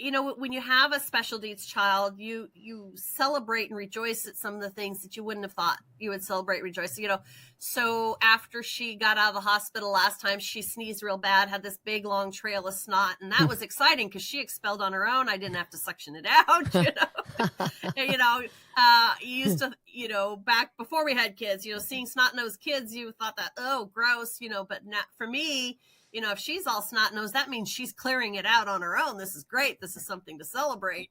when you have a special needs child, you celebrate and rejoice at some of the things that you wouldn't have thought you would celebrate, rejoice. So after she got out of the hospital last time, she sneezed real bad, had this big long trail of snot, and that was exciting because she expelled on her own. I didn't have to suction it out. And, you used to, back before we had kids, seeing snot-nosed kids, you thought that, oh, gross, but not for me. If she's all snot-nosed, that means she's clearing it out on her own. This is great. This is something to celebrate.